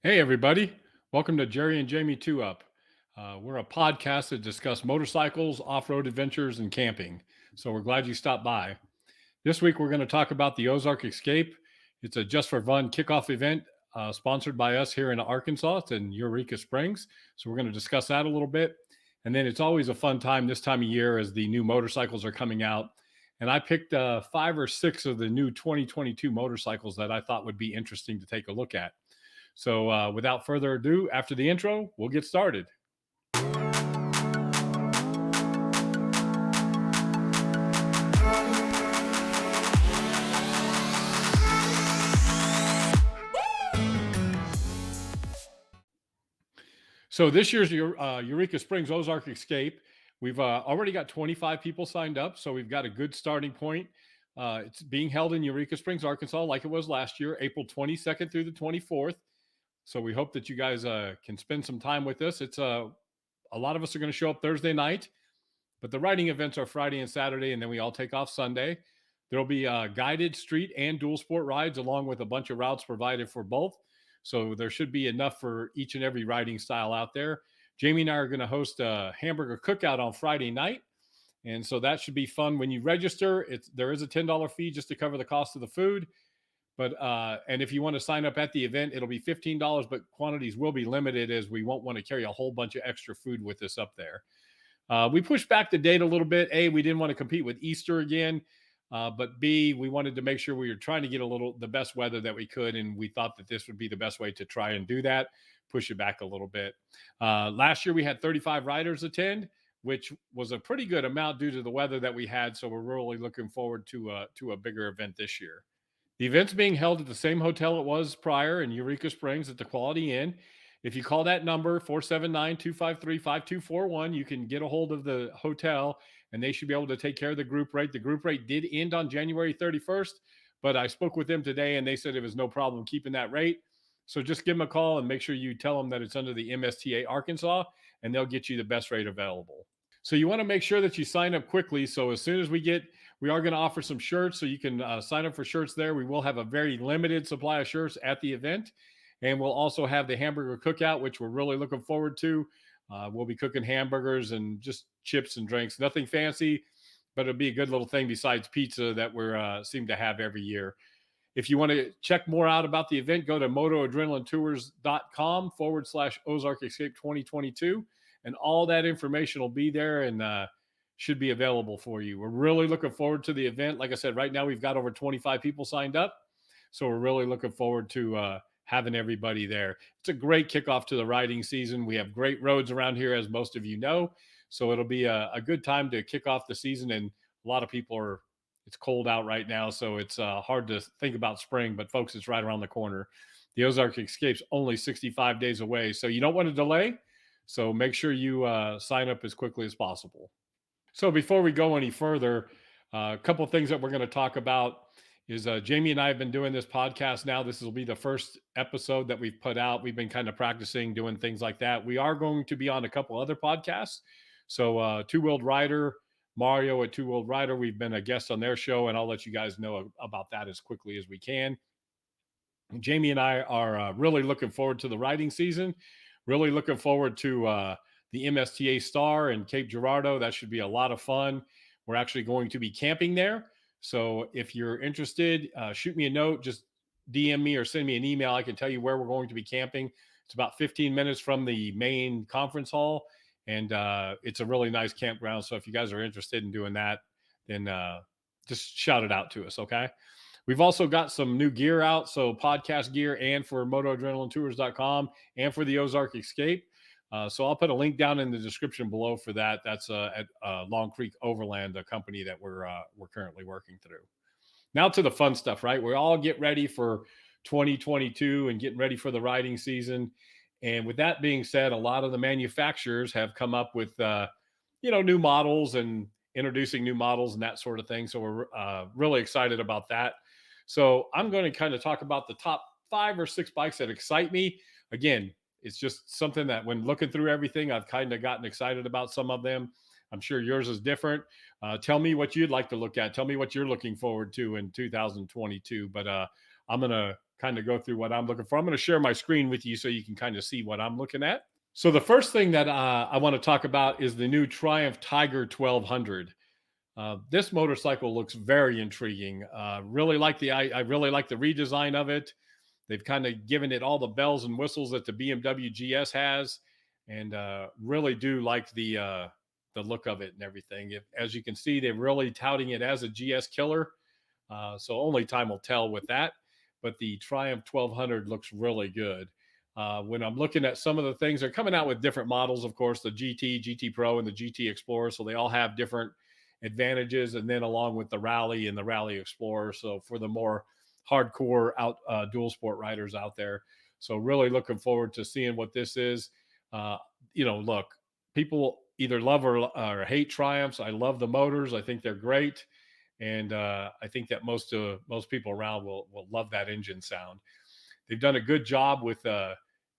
Hey, everybody. Welcome to Jerry and Jamie 2 Up. We're a podcast that discuss motorcycles, off road adventures, and camping. So we're glad you stopped by. This week, we're going to talk about the Ozark Escape. It's a just for fun kickoff event sponsored by us here in Arkansas. It's in Eureka Springs. So we're going to discuss that a little bit. And then it's always a fun time this time of year as the new motorcycles are coming out. And I picked 5 or 6 of the new 2022 motorcycles that I thought would be interesting to take a look at. So, without further ado, after the intro, we'll get started. So, this year's Eureka Springs Ozark Escape, we've already got 25 people signed up. So, we've got a good starting point. It's being held in Eureka Springs, Arkansas, like it was last year, April 22nd through the 24th. So, we hope that you guys can spend some time with us. It's a lot of us are going to show up Thursday night. But the riding events are Friday and Saturday, and then we all take off Sunday. There'll be guided street and dual sport rides, along with a bunch of routes provided for both. So there should be enough for each and every riding style out there. Jamie and I are going to host a hamburger cookout on Friday night. And so that should be fun. When you register, there is a $10 fee just to cover the cost of the food. But and if you want to sign up at the event, it'll be $15, but quantities will be limited as we won't want to carry a whole bunch of extra food with us up there. We pushed back the date a little bit. A, we didn't want to compete with Easter again, but B, we wanted to make sure we were trying to get the best weather that we could, and we thought that this would be the best way to try and do that. Push it back a little bit. Last year we had 35 riders attend, which was a pretty good amount due to the weather that we had. So we're really looking forward to a bigger event this year. The event's being held at the same hotel it was prior in Eureka Springs at the Quality Inn. If you call that number, 479-253-5241, you can get a hold of the hotel and they should be able to take care of the group rate. The group rate did end on January 31st, but I spoke with them today and they said it was no problem keeping that rate. So just give them a call and make sure you tell them that it's under the MSTA Arkansas and they'll get you the best rate available. So you want to make sure that you sign up quickly. So as soon as we are going to offer some shirts, so you can sign up for shirts there. We will have a very limited supply of shirts at the event, and we'll also have the hamburger cookout, which we're really looking forward to. We'll be cooking hamburgers and just chips and drinks, nothing fancy, but it'll be a good little thing besides pizza that we're seem to have every year. If you want to check more out about the event, go to motoadrenalinetours.com/Ozark Escape 2022. And all that information will be there and should be available for you. We're really looking forward to the event. Like I said, right now we've got over 25 people signed up. So we're really looking forward to having everybody there. It's a great kickoff to the riding season. We have great roads around here, as most of you know. So it'll be a good time to kick off the season. And a lot of people it's cold out right now. So it's hard to think about spring, but folks, it's right around the corner. The Ozark Escape's only 65 days away. So you don't want to delay. So make sure you sign up as quickly as possible. So before we go any further, a couple of things that we're going to talk about is Jamie and I have been doing this podcast now. This will be the first episode that we've put out. We've been kind of practicing doing things like that. We are going to be on a couple other podcasts. So Two Wheeled Rider, Mario at Two Wheeled Rider, we've been a guest on their show, and I'll let you guys know about that as quickly as we can. Jamie and I are really looking forward to the riding season. Really looking forward to the MSTA Star in Cape Girardeau. That should be a lot of fun. We're actually going to be camping there. So if you're interested, shoot me a note, just DM me or send me an email. I can tell you where we're going to be camping. It's about 15 minutes from the main conference hall, and it's a really nice campground. So if you guys are interested in doing that, then just shout it out to us, okay? We've also got some new gear out, so podcast gear and for motoadrenalinetours.com and for the Ozark Escape. So I'll put a link down in the description below for that. That's at Long Creek Overland, a company that we're currently working through. Now to the fun stuff, right? We all get ready for 2022 and getting ready for the riding season. And with that being said, a lot of the manufacturers have come up with new models and introducing new models and that sort of thing. So we're really excited about that. So I'm going to kind of talk about the top 5 or 6 bikes that excite me. Again, it's just something that when looking through everything, I've kind of gotten excited about some of them. I'm sure yours is different. Tell me what you'd like to look at. Tell me what you're looking forward to in 2022. But I'm going to kind of go through what I'm looking for. I'm going to share my screen with you so you can kind of see what I'm looking at. So the first thing that I want to talk about is the new Triumph Tiger 1200. This motorcycle looks very intriguing. I really like the redesign of it. They've kind of given it all the bells and whistles that the BMW GS has, and really do like the look of it and everything. As you can see, they're really touting it as a GS killer. So only time will tell with that. But the Triumph 1200 looks really good. When I'm looking at some of the things, they're coming out with different models, of course, the GT, GT Pro, and the GT Explorer. So they all have different advantages. And then along with the Rally and the Rally Explorer. So for the more hardcore dual sport riders out there. So really looking forward to seeing what this is. Uh, Look, people either love or hate Triumphs. I love the motors. I think they're great. And I think that most people around will love that engine sound. They've done a good job with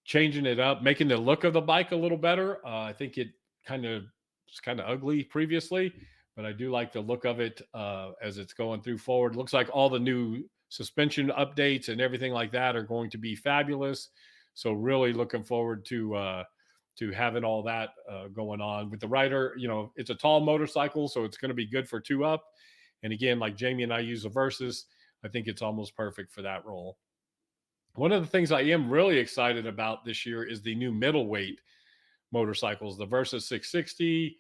changing it up, making the look of the bike a little better. I think it kind of was kind of ugly previously, but I do like the look of it as it's going through forward. Looks like all the new suspension updates and everything like that are going to be fabulous. So really looking forward to having all that going on with the rider. It's a tall motorcycle, so it's going to be good for two up. And again, like Jamie and I use the Versus, I think it's almost perfect for that role. One of the things I am really excited about this year is the new middleweight motorcycles, the Versus 660.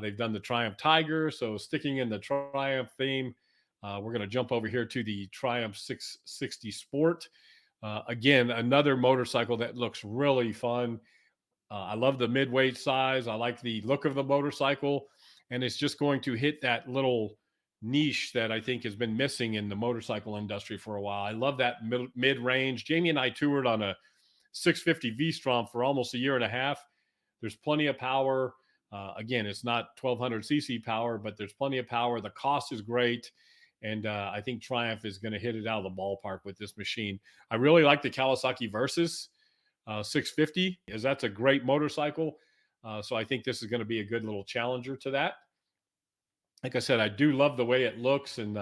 They've done the Triumph Tiger. So sticking in the Triumph theme, we're going to jump over here to the Triumph 660 Sport. Again, another motorcycle that looks really fun. I love the midweight size. I like the look of the motorcycle, and it's just going to hit that little niche that I think has been missing in the motorcycle industry for a while. I love that mid range. Jamie and I toured on a 650 V-Strom for almost a year and a half. There's plenty of power. Again, it's not 1200 cc power, but there's plenty of power. The cost is great. And I think Triumph is going to hit it out of the ballpark with this machine. I really like the Kawasaki Versus 650, as that's a great motorcycle. So I think this is going to be a good little challenger to that. Like I said, I do love the way it looks, and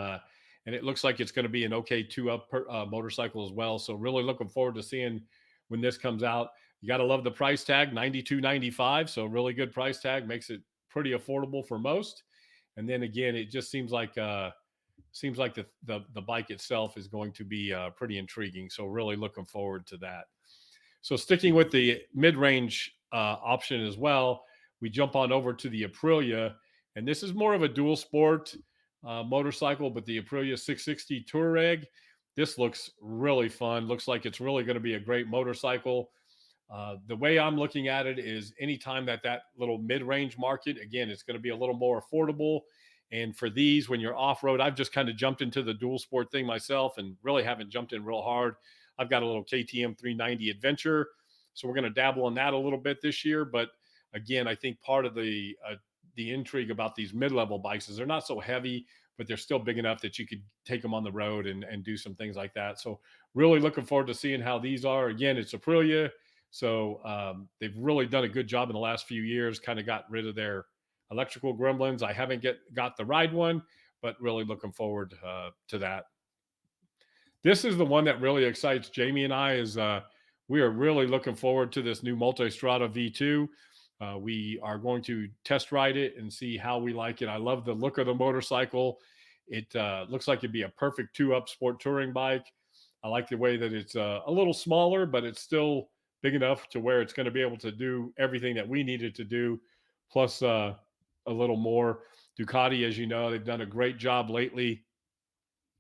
it looks like it's going to be an okay two-up motorcycle as well. So really looking forward to seeing when this comes out. You got to love the price tag, $92.95. So really good price tag, makes it pretty affordable for most. And then again, it just seems like the bike itself is going to be pretty intriguing. So really looking forward to that. So sticking with the mid-range option as well, we jump on over to the Aprilia, and this is more of a dual sport motorcycle, but the Aprilia 660 Touareg, this looks really fun. Looks like it's really going to be a great motorcycle. The way I'm looking at it is anytime that little mid-range market, again, it's going to be a little more affordable. And for these, when you're off-road, I've just kind of jumped into the dual sport thing myself and really haven't jumped in real hard. I've got a little KTM 390 Adventure, so we're going to dabble in that a little bit this year. But again, I think part of the intrigue about these mid-level bikes is they're not so heavy, but they're still big enough that you could take them on the road and do some things like that. So really looking forward to seeing how these are. Again, it's Aprilia, so they've really done a good job in the last few years, kind of got rid of their electrical gremlins. I haven't got the ride one, but really looking forward to that. This is the one that really excites Jamie and I. We are really looking forward to this new Multistrada V2. We are going to test ride it and see how we like it. I love the look of the motorcycle. It looks like it'd be a perfect two-up sport touring bike. I like the way that it's a little smaller, but it's still big enough to where it's going to be able to do everything that we needed to do, plus a little more. Ducati, as you know, they've done a great job lately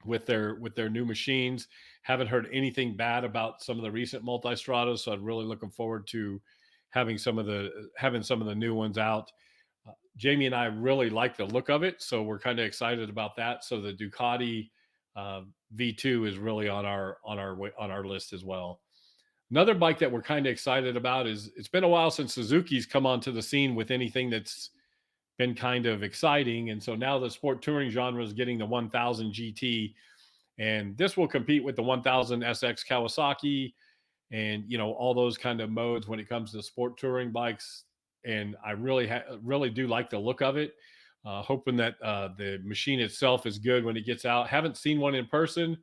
with their new machines. Haven't heard anything bad about some of the recent Multistradas, so I'm really looking forward to having some of the new ones out. Jamie and I really like the look of it, so we're kind of excited about that. So the Ducati V2 is really on our list as well. Another bike that we're kind of excited about is, it's been a while since Suzuki's come onto the scene with anything that's been kind of exciting. And so now the sport touring genre is getting the 1000 GT, and this will compete with the 1000 SX Kawasaki and, all those kind of modes when it comes to sport touring bikes. And I really do like the look of it. Hoping that the machine itself is good when it gets out. Haven't seen one in person,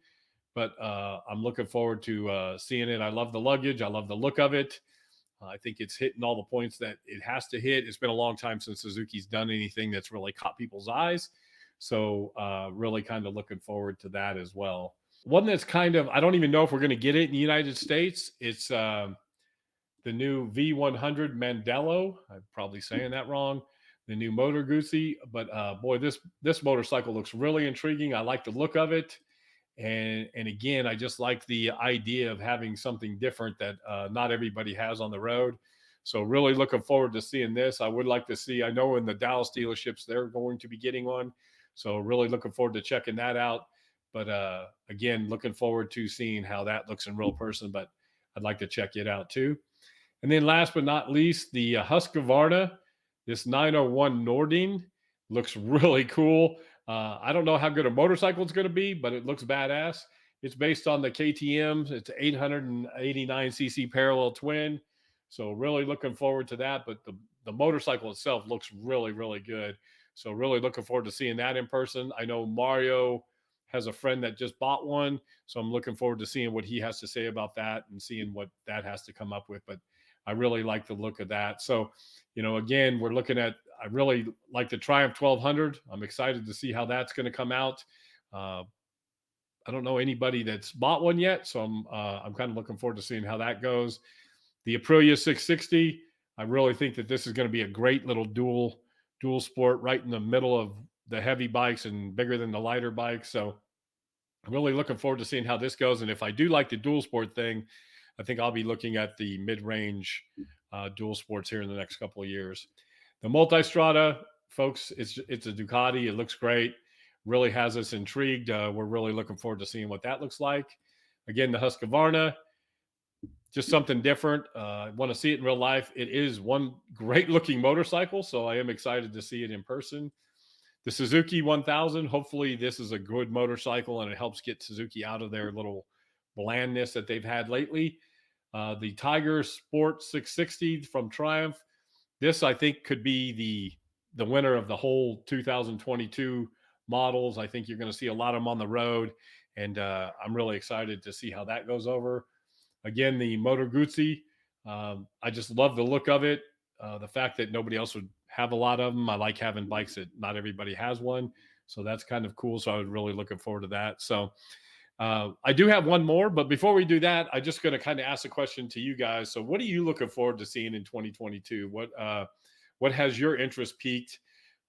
but I'm looking forward to seeing it. I love the luggage. I love the look of it. I think it's hitting all the points that it has to hit. It's been a long time since Suzuki's done anything that's really caught people's eyes. So really kind of looking forward to that as well. One that's kind of, I don't even know if we're going to get it in the United States. It's the new V100 Mandello. I'm probably saying that wrong. The new Motor Guzzi, but boy, this motorcycle looks really intriguing. I like the look of it, and again, I just like the idea of having something different that not everybody has on the road. So really looking forward to seeing this. I would like to see. I know in the Dallas dealerships they're going to be getting one, so really looking forward to checking that out. But again, looking forward to seeing how that looks in real person. But I'd like to check it out too. And then last but not least, the Husqvarna, this 901 Nordine looks really cool. I don't know how good a motorcycle it's going to be, but it looks badass. It's based on the KTM. It's 889cc parallel twin. So really looking forward to that. But the motorcycle itself looks really, really good. So really looking forward to seeing that in person. I know Mario has a friend that just bought one. So I'm looking forward to seeing what he has to say about that and seeing what that has to come up with. But I really like the look of that. So, again, we're looking at, I really like the Triumph 1200. I'm excited to see how that's going to come out. I don't know anybody that's bought one yet, so I'm kind of looking forward to seeing how that goes. The Aprilia 660, I really think that this is going to be a great little dual sport right in the middle of the heavy bikes and bigger than the lighter bikes. So I'm really looking forward to seeing how this goes. And if I do like the dual sport thing, I think I'll be looking at the mid-range dual sports here in the next couple of years. The Multistrada, folks, it's a Ducati. It looks great. Really has us intrigued. We're really looking forward to seeing what that looks like. Again, the Husqvarna, just something different. I want to see it in real life. It is one great-looking motorcycle, so I am excited to see it in person. The Suzuki 1000, hopefully this is a good motorcycle and it helps get Suzuki out of their little blandness that they've had lately. The Tiger Sport 660 from Triumph. This, I think, could be the winner of the whole 2022 models. I think you're going to see a lot of them on the road, and I'm really excited to see how that goes over. Again, the Moto Guzzi. I just love the look of it. The fact that nobody else would have a lot of them. I like having bikes that not everybody has one. So that's kind of cool. So I was really looking forward to that. So I do have one more, but before we do that, I'm just going to kind of ask a question to you guys. So what are you looking forward to seeing in 2022? What has your interest piqued?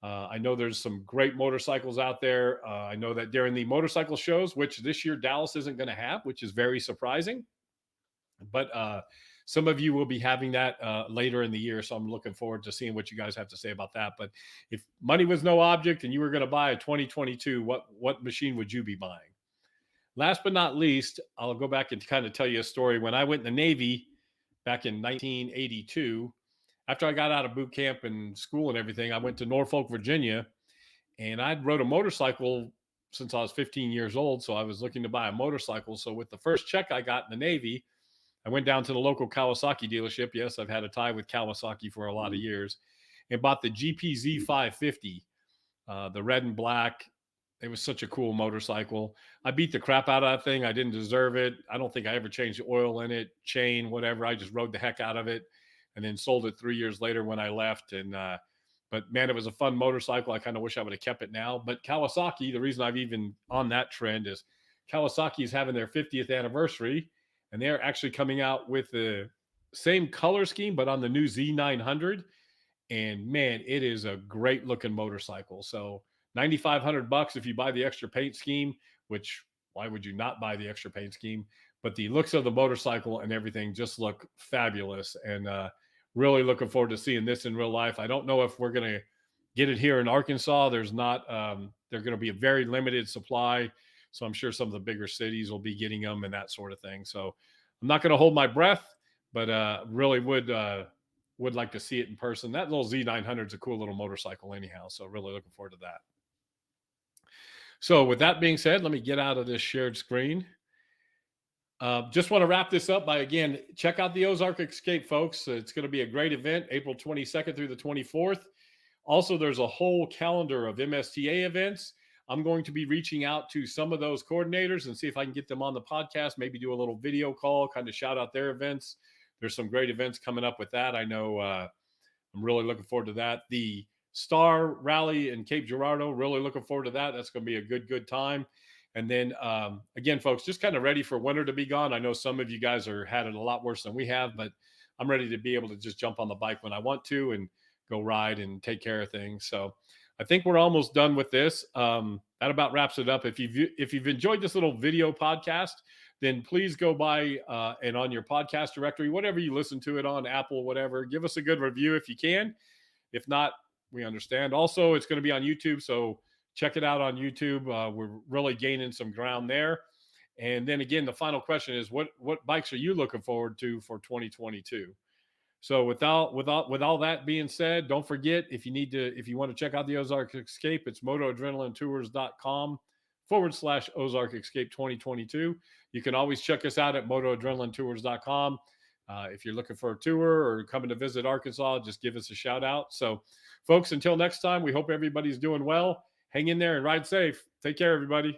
I know there's some great motorcycles out there. I know that during the motorcycle shows, which this year Dallas isn't going to have, which is very surprising. But some of you will be having that later in the year. So I'm looking forward to seeing what you guys have to say about that. But if money was no object and you were going to buy a 2022, what machine would you be buying? Last but not least, I'll go back and kind of tell you a story. When I went in the Navy back in 1982, after I got out of boot camp and school and everything, I went to Norfolk, Virginia, and I'd rode a motorcycle since I was 15 years old. So I was looking to buy a motorcycle. So with the first check I got in the Navy, I went down to the local Kawasaki dealership. Yes, I've had a tie with Kawasaki for a lot of years, and bought the GPZ 550, the red and black. It was such a cool motorcycle. I beat the crap out of that thing. I didn't deserve it. I don't think I ever changed the oil in it, chain, whatever. I just rode the heck out of it and then sold it 3 years later when I left. And, but man, it was a fun motorcycle. I kind of wish I would have kept it now. But Kawasaki, the reason I've even on that trend is Kawasaki is having their 50th anniversary, and they're actually coming out with the same color scheme, but on the new Z900. And man, it is a great looking motorcycle. So $9,500 if you buy the extra paint scheme, which why would you not buy the extra paint scheme? But the looks of the motorcycle and everything just look fabulous. And really looking forward to seeing this in real life. I don't know if we're going to get it here in Arkansas. There's not, they're going to be a very limited supply. So I'm sure some of the bigger cities will be getting them and that sort of thing. So I'm not going to hold my breath, but really would like to see it in person. That little Z900 is a cool little motorcycle anyhow. So really looking forward to that. So with that being said, let me get out of this shared screen. Just want to wrap this up by, again, check out the Ozark Escape, folks. It's going to be a great event, April 22nd through the 24th. Also, there's a whole calendar of MSTA events. I'm going to be reaching out to some of those coordinators and see if I can get them on the podcast, maybe do a little video call, kind of shout out their events. There's some great events coming up with that. I know I'm really looking forward to that. The Star Rally in Cape Girardeau, really looking forward to that. That's going to be a good time. And then again, folks, just kind of ready for winter to be gone. I know some of you guys are had it a lot worse than we have, but I'm ready to be able to just jump on the bike when I want to and go ride and take care of things. So I think we're almost done with this. That about wraps it up. If you've enjoyed this little video podcast, then please go by and on your podcast directory, whatever you listen to it on, Apple, whatever, give us a good review if you can. If not, we understand. Also, it's going to be on YouTube, so check it out on YouTube. We're really gaining some ground there. And then again, the final question is, what bikes are you looking forward to for 2022? So with all that being said, don't forget, if you want to check out the Ozark Escape, it's motoadrenalinetours.com/Ozark Escape 2022. You can always check us out at motoadrenalinetours.com. If you're looking for a tour or coming to visit Arkansas, just give us a shout out. So folks, until next time, we hope everybody's doing well. Hang in there and ride safe. Take care, everybody.